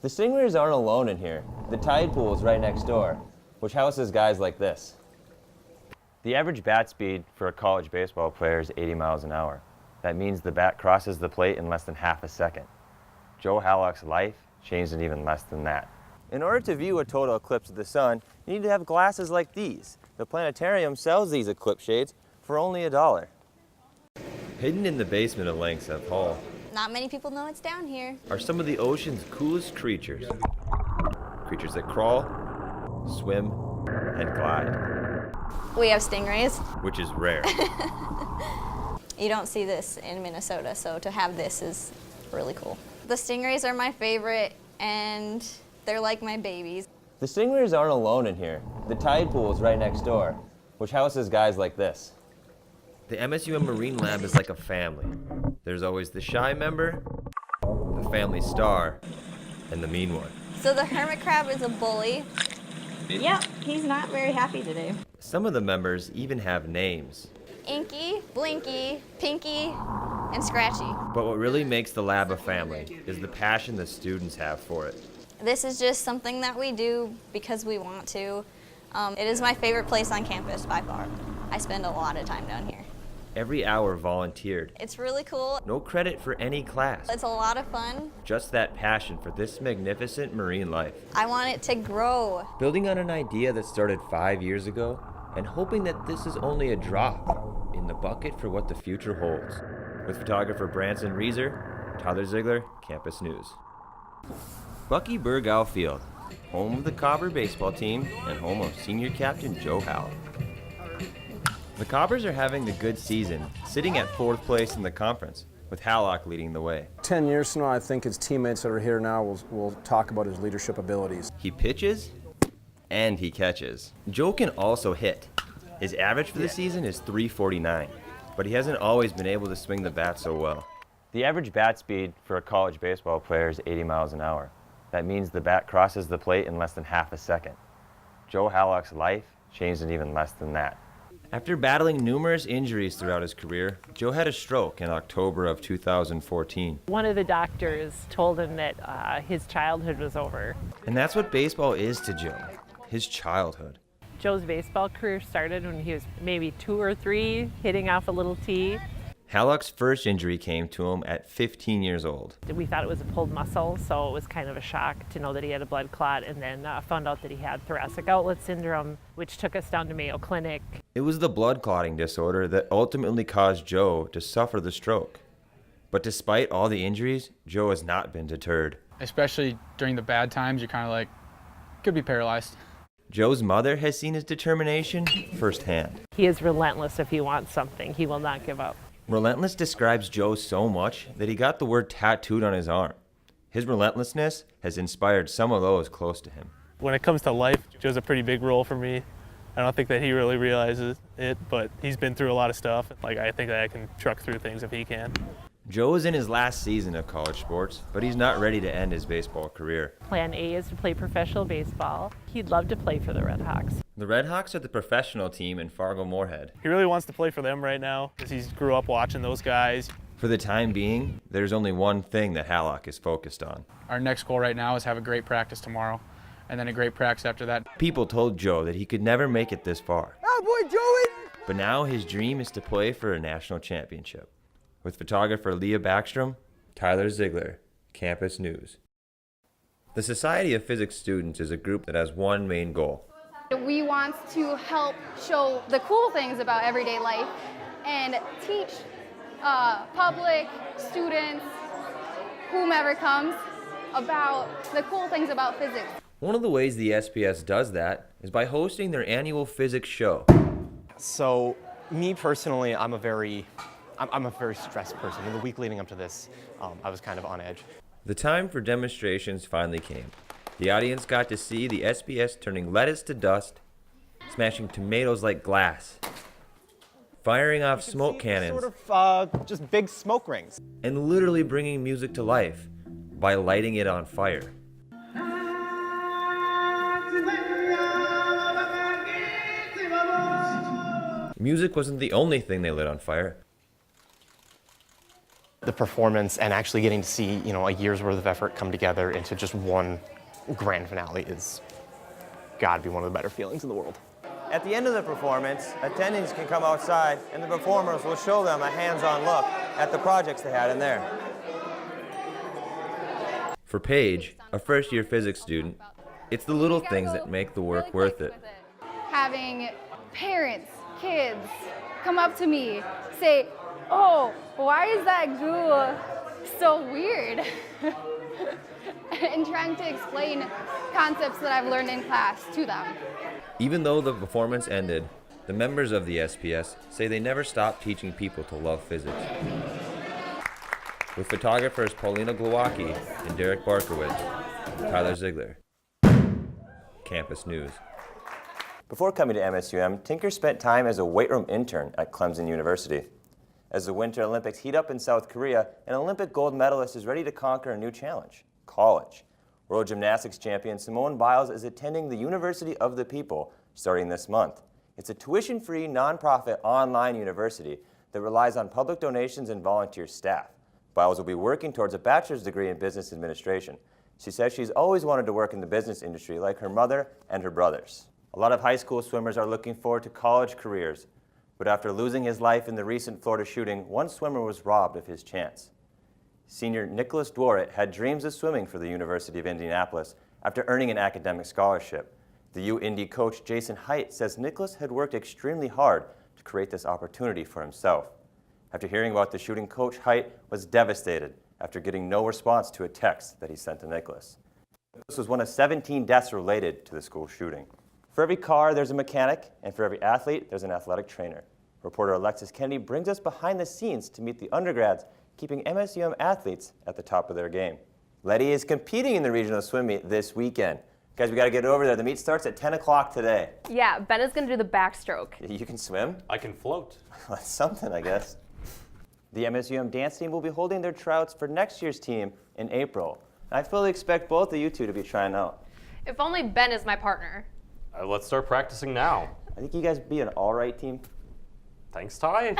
The Stingrays aren't alone in here. The tide pool is right next door, which houses guys like this. The average bat speed for a college baseball player is 80 miles an hour. That means the bat crosses the plate in less than half a second. Joe Hallock's life changed in even less than that. In order to view a total eclipse of the sun, you need to have glasses like these. The planetarium sells these eclipse shades for only $1. Hidden in the basement of Langseth Hall Not many people know it's down here. are some of the ocean's coolest creatures. Creatures that crawl, swim, and glide, We have stingrays. which is rare. You don't see this in Minnesota, so to have this is really cool. The stingrays are my favorite, and they're like my babies. The Stingrays aren't alone in here. The tide pool is right next door, which houses guys like this. The MSUM Marine Lab is like a family. There's always the shy member, the family star, and the mean one. So the hermit crab is a bully. Yep, he's not very happy today. Some of the members even have names. Inky, Blinky, Pinky, and Scratchy. But what really makes the lab a family is the passion the students have for it. This is just something that we do because we want to. It is my favorite place on campus by far. I spend a lot of time down here. Every hour volunteered. It's really cool. No credit for any class. It's a lot of fun. Just that passion for this magnificent marine life. I want it to grow. Building on an idea that started 5 years ago and hoping that this is only a drop in the bucket for what the future holds. With photographer Branson Reeser, Tyler Ziegler, Campus News. Bucky Burgow Field, home of the Cobber baseball team and home of senior captain Joe Hallock. The Cobbers are having a good season, sitting at 4th place in the conference, with Hallock leading the way. 10 years from now, I think his teammates that are here now will talk about his leadership abilities. He pitches and he catches. Joe can also hit. His average for the season is .349, but he hasn't always been able to swing the bat so well. The average bat speed for a college baseball player is 80 miles an hour. That means the bat crosses the plate in less than half a second. Joe Hallock's life changed in even less than that. After battling numerous injuries throughout his career, Joe had a stroke in October of 2014. One of the doctors told him that his childhood was over. And that's what baseball is to Joe, his childhood. Joe's baseball career started when he was maybe 2 or 3, hitting off a little tee. Hallock's first injury came to him at 15 years old. We thought it was a pulled muscle, so it was kind of a shock to know that he had a blood clot, and then found out that he had thoracic outlet syndrome, which took us down to Mayo Clinic. It was the blood clotting disorder that ultimately caused Joe to suffer the stroke. But despite all the injuries, Joe has not been deterred. Especially during the bad times, you're kind of like, could be paralyzed. Joe's mother has seen his determination firsthand. He is relentless if he wants something. He will not give up. Relentless describes Joe so much that he got the word tattooed on his arm. His relentlessness has inspired some of those close to him. When it comes to life, Joe's a pretty big role for me. I don't think that he really realizes it, but he's been through a lot of stuff. I think that I can truck through things if he can. Joe is in his last season of college sports, but he's not ready to end his baseball career. Plan A is to play professional baseball. He'd love to play for the Red Hawks. The Red Hawks are the professional team in Fargo-Moorhead. He really wants to play for them right now because he grew up watching those guys. For the time being, there's only one thing that Hallock is focused on. Our next goal right now is have a great practice tomorrow, and then a great practice after that. People told Joe that he could never make it this far. Oh boy, Joey! But now his dream is to play for a national championship. With photographer Leah Backstrom, Tyler Ziegler, Campus News. The Society of Physics Students is a group that has one main goal. We want to help show the cool things about everyday life and teach public, students, whomever comes, about the cool things about physics. One of the ways the SPS does that is by hosting their annual physics show. So, me personally, I'm a very stressed person. In the week leading up to this, I was kind of on edge. The time for demonstrations finally came. The audience got to see the SPS turning lettuce to dust, smashing tomatoes like glass, firing off smoke cannons, Just big smoke rings. and literally bringing music to life by lighting it on fire. Music wasn't the only thing they lit on fire. The performance and actually getting to see, a year's worth of effort come together into just one grand finale is gotta be one of the better feelings in the world. At the end of the performance, attendees can come outside and the performers will show them a hands-on look at the projects they had in there. For Paige, a first-year physics student, it's the little things that make the work worth it. Having parents, kids come up to me, say, "Oh, why is that glue so weird?" and trying to explain concepts that I've learned in class to them. Even though the performance ended, the members of the SPS say they never stopped teaching people to love physics. With photographers Paulina Glowacki and Derek Barkowitz, Tyler Ziegler. Campus News. Before coming to MSUM, Tinker spent time as a weight room intern at Clemson University. As the Winter Olympics heat up in South Korea, an Olympic gold medalist is ready to conquer a new challenge, college. World Gymnastics champion Simone Biles is attending the University of the People starting this month. It's a tuition-free, nonprofit online university that relies on public donations and volunteer staff. Biles will be working towards a bachelor's degree in business administration. She says she's always wanted to work in the business industry like her mother and her brothers. A lot of high school swimmers are looking forward to college careers, but after losing his life in the recent Florida shooting, one swimmer was robbed of his chance. Senior Nicholas Dworet had dreams of swimming for the University of Indianapolis after earning an academic scholarship. The U-Indy coach Jason Haidt says Nicholas had worked extremely hard to create this opportunity for himself. After hearing about the shooting, Coach Haidt was devastated after getting no response to a text that he sent to Nicholas. This was one of 17 deaths related to the school shooting. For every car, there's a mechanic, and for every athlete, there's an athletic trainer. Reporter Alexis Kennedy brings us behind the scenes to meet the undergrads, keeping MSUM athletes at the top of their game. Letty is competing in the regional swim meet this weekend. Guys, we got to get over there. The meet starts at 10 o'clock today. Yeah, Ben is going to do the backstroke. You can swim? I can float. That's something, I guess. The MSUM dance team will be holding their tryouts for next year's team in April. I fully expect both of you two to be trying out. If only Ben is my partner. Let's start practicing now. I think you guys would be an all right team. Thanks, Ty.